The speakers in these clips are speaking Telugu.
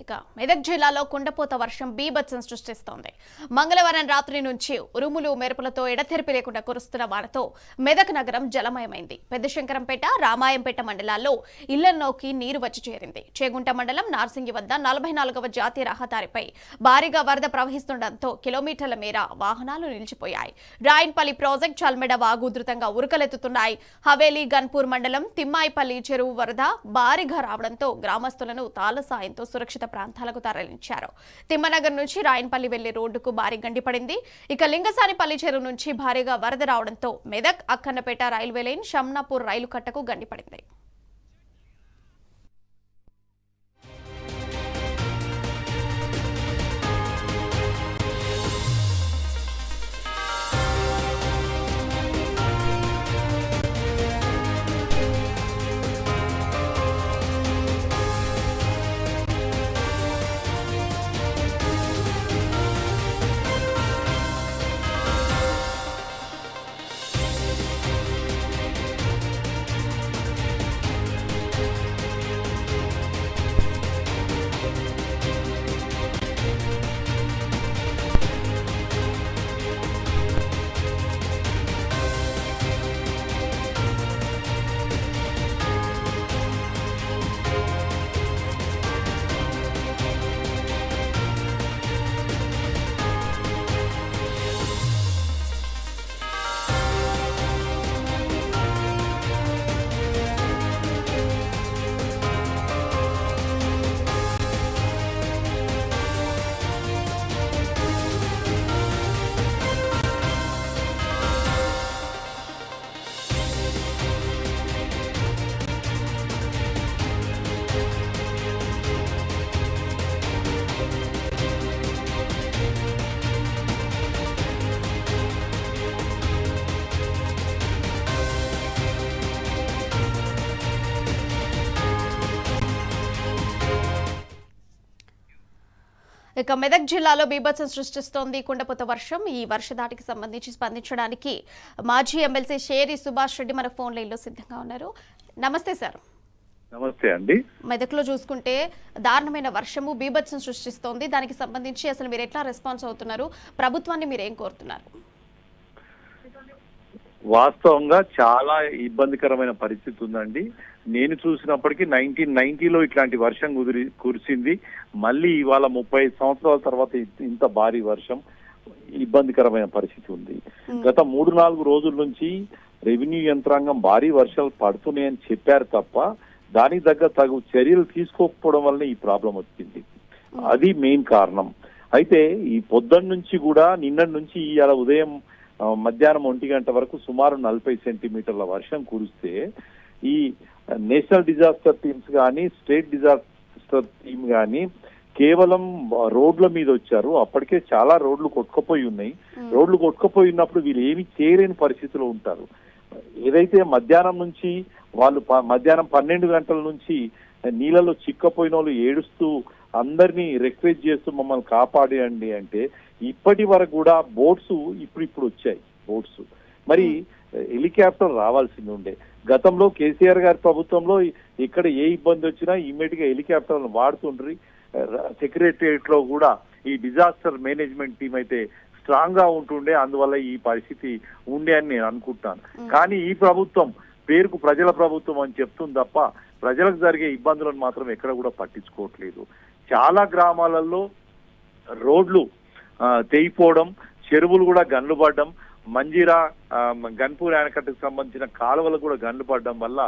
ఇక మెదక్ జిల్లాలో కుండపోత వర్షం బీభత్సం సృష్టిస్తోంది. మంగళవారం రాత్రి నుంచి ఉరుములు మెరుపులతో ఎడతెరిపి లేకుండా కురుస్తున్న వానతో మెదక్ నగరం జలమయమైంది. పెద్దశంకరంపేట, రామాయంపేట మండలాల్లో ఇళ్లలోకి నీరు వచ్చి చేరింది. చేగుంట మండలం నార్సింగి వద్ద 44వ జాతీయ రహదారిపై భారీగా వరద ప్రవహిస్తుండటంతో కిలోమీటర్ల మేర వాహనాలు నిలిచిపోయాయి. రాయన్పల్లి ప్రాజెక్ట్ చల్మెడ వాగు ఉధృతంగా ఉరకలెత్తుతున్నాయి. హవేలీ గన్పూర్ మండలం తిమ్మాయిపల్లి చెరువు వరద భారీగా రావడంతో గ్రామస్తులను తాళ్ల సాయంతో సురక్షిత ప్రాంతాలకు తరలించారు. తిమ్మనగర్ నుంచి రాయన్పల్లి వెళ్లే రోడ్డుకు భారీ గండి పడింది. ఇక లింగసానిపల్లి చెరువు నుంచి భారీగా వరద రావడంతో మెదక్ అక్కన్నపేట రైల్వే లైన్ షమ్నాపూర్ రైలు కట్టకు గండి పడింది. ఇక మెదక్ జిల్లాలో బీభత్సం సృష్టిస్తోంది కుండపోత వర్షం. ఈ వర్షధాటికి సంబంధించి స్పందించడానికి మాజీ ఎమ్మెల్సీ షేరి సుభాష్ రెడ్డి మన ఫోన్ లైన్లో సిద్ధంగా ఉన్నారు. నమస్తే సార్. నమస్తే అండి. మెదక్లో చూసుకుంటే దారుణమైన వర్షము బీభత్సం సృష్టిస్తోంది. దానికి సంబంధించి అసలు మీరు ఎట్లా రెస్పాన్స్ అవుతున్నారు? ప్రభుత్వాన్ని మీరు ఏం కోరుతున్నారు? వాస్తవంగా చాలా ఇబ్బందికరమైన పరిస్థితి ఉందండి. నేను చూసినప్పటికీ 1990లో ఇట్లాంటి వర్షం కురిసింది. మళ్ళీ ఇవాళ 35 సంవత్సరాల తర్వాత ఇంత భారీ వర్షం, ఇబ్బందికరమైన పరిస్థితి ఉంది. గత 3-4 రోజుల నుంచి రెవెన్యూ యంత్రాంగం భారీ వర్షాలు పడుతున్నాయని చెప్పారు తప్ప దానికి తగు చర్యలు తీసుకోకపోవడం వల్ల ఈ ప్రాబ్లం వచ్చింది. అది మెయిన్ కారణం. అయితే ఈ పొద్దున్న నుంచి కూడా నిన్నటి నుంచి ఇవాళ ఉదయం మధ్యాహ్నం 1 గంట వరకు సుమారు 40 సెంటీమీటర్ల వర్షం కురిస్తే ఈ నేషనల్ డిజాస్టర్ టీమ్స్ కానీ స్టేట్ డిజాస్టర్ టీమ్ కానీ కేవలం రోడ్ల మీద వచ్చారు. అప్పటికే చాలా రోడ్లు కొట్టుకుపోయి ఉన్నాయి. రోడ్లు కొట్టుకుపోయి ఉన్నప్పుడు వీళ్ళు ఏమి చేయలేని పరిస్థితిలో ఉంటారు. ఏదైతే మధ్యాహ్నం నుంచి వాళ్ళు మధ్యాహ్నం 12 గంటల నుంచి నీళ్ళలో చిక్కపోయిన వాళ్ళు ఏడుస్తూ అందరినీ రిక్వెస్ట్ చేస్తూ మమ్మల్ని కాపాడండి అంటే ఇప్పటి వరకు కూడా బోట్స్ ఇప్పుడు వచ్చాయి. బోట్స్ మరి హెలికాప్టర్ రావాల్సింది ఉండే. గతంలో కేసీఆర్ గారి ప్రభుత్వంలో ఇక్కడ ఏ ఇబ్బంది వచ్చినా ఇమ్మీడియట్ గా హెలికాప్టర్లను వాడుతుండ్రి. సెక్రటరియట్ లో కూడా ఈ డిజాస్టర్ మేనేజ్మెంట్ టీం అయితే స్ట్రాంగ్ గా ఉంటుండే, అందువల్ల ఈ పరిస్థితి ఉండే అని నేను అనుకుంటాను. కానీ ఈ ప్రభుత్వం పేరుకు ప్రజల ప్రభుత్వం అని చెప్తుంది తప్ప ప్రజలకు జరిగే ఇబ్బందులను మాత్రం ఎక్కడ కూడా పట్టించుకోవట్లేదు. చాలా గ్రామాలలో రోడ్లు తెగిపోవడం, చెరువులు కూడా గన్లు పడడం, మంజీరా గన్పూర్ ఆనకట్టుకు సంబంధించిన కాలువలు కూడా గన్లు పడడం వల్ల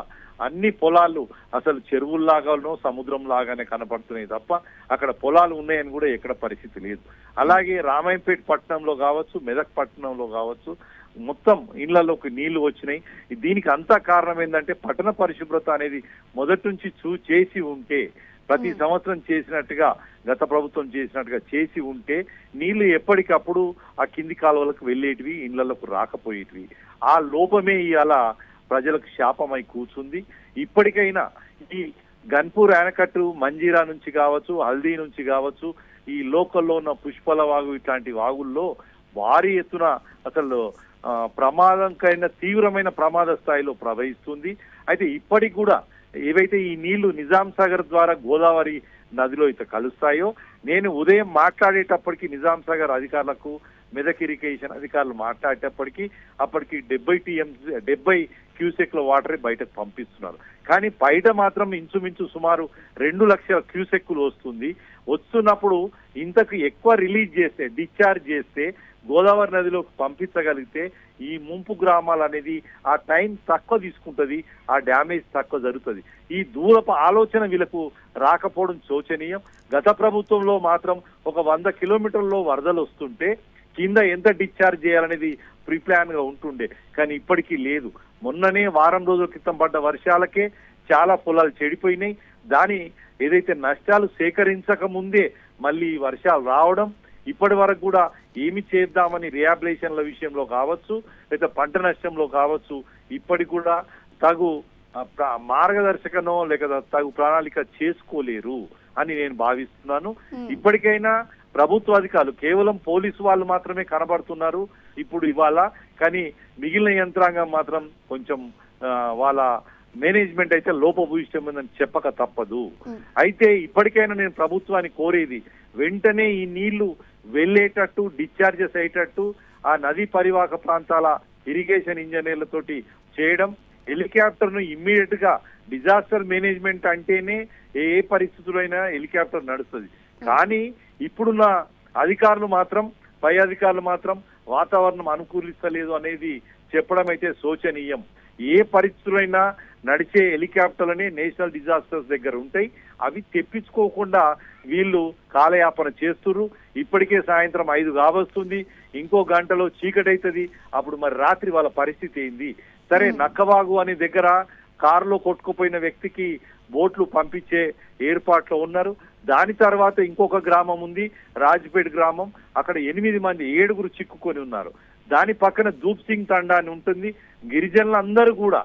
అన్ని పొలాలు అసలు చెరువుల్లాగానో సముద్రం లాగానే కనపడుతున్నాయి తప్ప అక్కడ పొలాలు ఉన్నాయని కూడా ఎక్కడ పరిస్థితి లేదు. అలాగే రామాయంపేట పట్టణంలో కావచ్చు, మెదక్ పట్టణంలో కావచ్చు మొత్తం ఇళ్లలోకి నీళ్లు వచ్చినాయి. దీనికి అంతా కారణం ఏంటంటే పట్టణ పరిశుభ్రత అనేది మొదటి నుంచి చేసి ఉంటే, ప్రతి సంవత్సరం చేసినట్టుగా గత ప్రభుత్వం చేసినట్టుగా చేసి ఉంటే నీళ్లు ఎప్పటికప్పుడు ఆ కింది కాలువలకు వెళ్ళేటివి, ఇళ్లలోకి రాకపోయేటివి. ఆ లోపమే ఇవాళ ప్రజలకు శాపమై కూర్చుంది. ఇప్పటికైనా ఈ గన్పూర్ ఆనకట్టు మంజీరా నుంచి కావచ్చు, హల్దీ నుంచి కావచ్చు, ఈ లోకల్లో ఉన్న పుష్పల వాగు ఇట్లాంటి వాగుల్లో భారీ ఎత్తున అసలు ప్రమాదంకైన తీవ్రమైన ప్రమాద స్థాయిలో ప్రవహిస్తుంది. అయితే ఇప్పటికి కూడా ఏవైతే ఈ నీళ్లు నిజాం సాగర్ ద్వారా గోదావరి నదిలో అయితే కలుస్తాయో, నేను ఉదయం మాట్లాడేటప్పటికి నిజాం సాగర్ అధికారులకు, మెదక్ ఇరిగేషన్ అధికారులు మాట్లాడేటప్పటికి అప్పటికి 70 క్యూసెక్ల వాటర్ బయటకు పంపిస్తున్నారు. కానీ బయట మాత్రం ఇంచుమించు సుమారు 2 లక్షల క్యూసెక్కులు వస్తున్నప్పుడు ఇంతకు ఎక్కువ రిలీజ్ చేస్తే, డిశ్చార్జ్ చేస్తే, గోదావరి నదిలోకి పంపించగలిగితే ఈ ముంపు గ్రామాలు అనేది ఆ టైం తక్కువ తీసుకుంటది, ఆ డ్యామేజ్ తక్కువ జరుగుతుంది. ఈ దూరపు ఆలోచన వీళ్ళకు రాకపోవడం శోచనీయం. గత ప్రభుత్వంలో మాత్రం ఒక 100 కిలోమీటర్లలో వరదలు వస్తుంటే కింద ఎంత డిశ్చార్జ్ చేయాలనేది ప్రీప్లాన్ గా ఉంటుండే, కానీ ఇప్పటికీ లేదు. మొన్ననే వారం రోజుల క్రితం పడ్డ వర్షాలకే చాలా పొలాలు చెడిపోయినాయి. దాని ఏదైతే నష్టాలు సేకరించక ముందే మళ్ళీ వర్షాలు రావడం, ఇప్పటి వరకు కూడా ఏమి చేద్దామని రిహాబిలేషన్ల విషయంలో కావచ్చు, లేదా పంట నష్టంలో కావచ్చు, ఇప్పటికి కూడా తగు మార్గదర్శకనో లేక తగు ప్రణాళిక చేసుకోలేరు అని నేను భావిస్తున్నాను. ఇప్పటికైనా ప్రభుత్వ అధికారులు, కేవలం పోలీసు వాళ్ళు మాత్రమే కనబడుతున్నారు ఇప్పుడు ఇవాళ, కానీ మిగిలిన యంత్రాంగం మాత్రం కొంచెం వాళ్ళ మేనేజ్మెంట్ అయితే లోపభూయిష్టమైందని చెప్పక తప్పదు. అయితే ఇప్పటికైనా నేను ప్రభుత్వాన్ని కోరేది, వెంటనే ఈ నీళ్లు వెళ్లేటట్టు, డిశ్చార్జెస్ అయ్యేటట్టు ఆ నదీ పరివాహక ప్రాంతాల ఇరిగేషన్ ఇంజనీర్లతోటి చేయడం, హెలికాప్టర్ ను ఇమ్మీడియట్ గా, డిజాస్టర్ మేనేజ్మెంట్ అంటేనే ఏ పరిస్థితులైనా హెలికాప్టర్ నడుస్తుంది. కానీ ఇప్పుడున్న అధికారులు మాత్రం, పై అధికారులు మాత్రం వాతావరణం అనుకూలిస్తలేదు అనేది చెప్పడం అయితే శోచనీయం. ఏ పరిస్థితులైనా నడిచే హెలికాప్టర్లని నేషనల్ డిజాస్టర్స్ దగ్గర ఉంటాయి, అవి తెప్పించుకోకుండా వీళ్ళు కాలయాపన చేస్తున్నారు. ఇప్పటికే సాయంత్రం 5 కావస్తుంది, ఇంకో గంటలో చీకటి అవుతుంది. అప్పుడు మరి రాత్రి వాళ్ళ పరిస్థితి ఏంది? సరే, నక్కవాగు అనే దగ్గర కారులో కొట్టుకుపోయిన వ్యక్తికి బోట్లు పంపించే ఏర్పాట్లో ఉన్నారు. దాని తర్వాత ఇంకొక గ్రామం ఉంది, రాజ్పేట్ గ్రామం, అక్కడ 8 మంది, 7 చిక్కుకొని ఉన్నారు. దాని పక్కన దూప్ సింగ్ తండా అని ఉంటుంది. గిరిజనులందరూ కూడా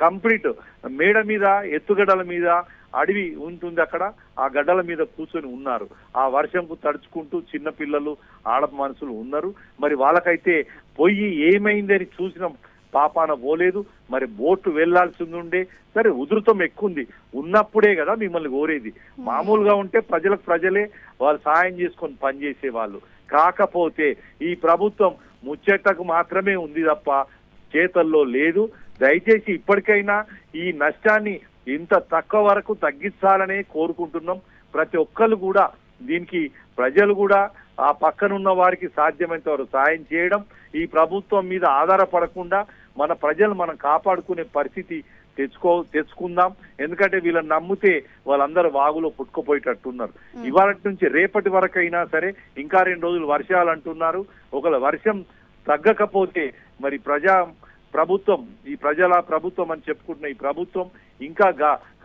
కంప్లీట్ మేడ మీద, ఎత్తుగడ్డల మీద అడవి ఉంటుంది, అక్కడ ఆ గడ్డల మీద కూర్చొని ఉన్నారు. ఆ వర్షంకు తడుచుకుంటూ చిన్న పిల్లలు, ఆడ మనుషులు ఉన్నారు. మరి వాళ్ళకైతే పొయ్యి ఏమైందని చూసిన పాపాన పోలేదు. మరి బోట్లు వెళ్లాల్సింది ఉండే, సరే ఉధృతం ఎక్కువ ఉన్నప్పుడే కదా మిమ్మల్ని కోరేది. మామూలుగా ఉంటే ప్రజలకు ప్రజలే వాళ్ళు సాయం చేసుకొని పనిచేసే వాళ్ళు. కాకపోతే ఈ ప్రభుత్వం ముచ్చటకు మాత్రమే ఉంది తప్ప చేతల్లో లేదు. దయచేసి ఇప్పటికైనా ఈ నష్టాన్ని ఇంత తక్కువ వరకు తగ్గించాలనే కోరుకుంటున్నాం. ప్రతి ఒక్కరు కూడా దీనికి, ప్రజలు కూడా ఆ పక్కనున్న వారికి సాధ్యమైనంత వరకు సాయం చేయడం, ఈ ప్రభుత్వం మీద ఆధారపడకుండా మన ప్రజలు మనం కాపాడుకునే పరిస్థితి తెచ్చుకుందాం. ఎందుకంటే వీళ్ళని నమ్మితే వాళ్ళందరూ వాగులో పుట్టుకుపోయేటట్టున్నారు. ఇవాళ నుంచి రేపటి వరకు అయినా సరే, ఇంకా 2 రోజులు వర్షాలు అంటున్నారు. ఒకవేళ వర్షం తగ్గకపోతే మరి ప్రభుత్వం, ఈ ప్రజల ప్రభుత్వం అని చెప్పుకుంటున్న ఈ ప్రభుత్వం ఇంకా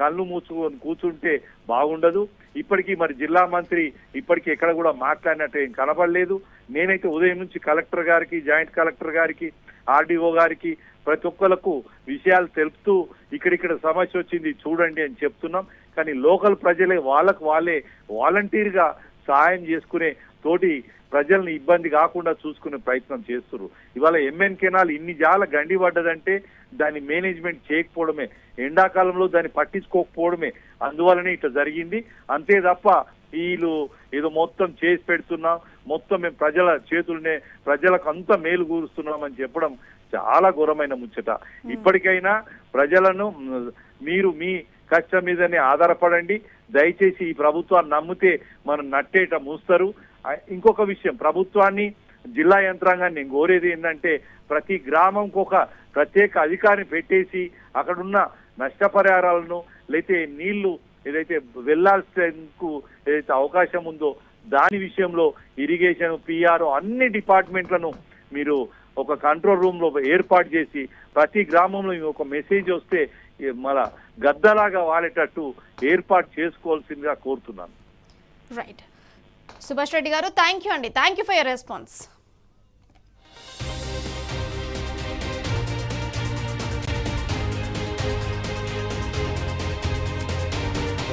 కళ్ళు మూసుకొని కూర్చుంటే బాగుండదు. ఇప్పటికీ మరి జిల్లా మంత్రి ఇప్పటికీ ఎక్కడ కూడా మాట్లాడినట్టు ఏం కనబడలేదు. నేనైతే ఉదయం నుంచి కలెక్టర్ గారికి, జాయింట్ కలెక్టర్ గారికి, ఆర్డీఓ గారికి ప్రతి ఒక్కరికి విషయాలు తెలుపుతూ ఇక్కడిక్కడ సమస్య వచ్చింది చూడండి అని చెప్తున్నాం. కానీ లోకల్ ప్రజలే వాళ్ళకు వాళ్ళే వాలంటీర్ గా సహాయం చేసుకునే తోటి ప్రజల్ని ఇబ్బంది కాకుండా చూసుకునే ప్రయత్నం చేస్తున్నారు. ఇవాళ ఎంఎన్ కెనాల్ ఇన్ని జాల గండి పడ్డదంటే దాన్ని మేనేజ్మెంట్ చేయకపోవడమే, ఎండాకాలంలో దాన్ని పట్టించుకోకపోవడమే, అందువల్లనే ఇట్లా జరిగింది. అంతే తప్ప వీళ్ళు ఏదో మొత్తం చేసి పెడుతున్నాం, మొత్తం మేము ప్రజల చేతులనే ప్రజలకు అంత మేలు కూరుస్తున్నాం అని చెప్పడం చాలా ఘోరమైన ముచ్చట. ఇప్పటికైనా ప్రజలను మీరు మీ కష్టం మీదనే ఆధారపడండి. దయచేసి ఈ ప్రభుత్వాన్ని నమ్మితే మనం నట్టేట మూస్తారు. ఇంకొక విషయం, ప్రభుత్వాన్ని, జిల్లా యంత్రాంగాన్ని నేను కోరేది ఏంటంటే, ప్రతి గ్రామంకి ఒక ప్రత్యేక అధికారిని పెట్టేసి అక్కడున్న నష్టపరిహారాలను, లేకపోతే నీళ్లు ఏదైతే వెళ్లాల్సేందుకు ఏదైతే అవకాశం ఉందో దాని విషయంలో ఇరిగేషన్, పిఆర్ అన్ని డిపార్ట్మెంట్లను మీరు ఒక కంట్రోల్ రూమ్ లో ఏర్పాటు చేసి ప్రతి గ్రామంలో ఒక మెసేజ్ వస్తే మన గద్దలాగా వాడేటట్టు ఏర్పాటు చేసుకోవాల్సిందిగా కోరుతున్నాను. రైట్, సుభాష్ రెడ్డి గారు, థ్యాంక్ యూ అండి. Thank you for your response.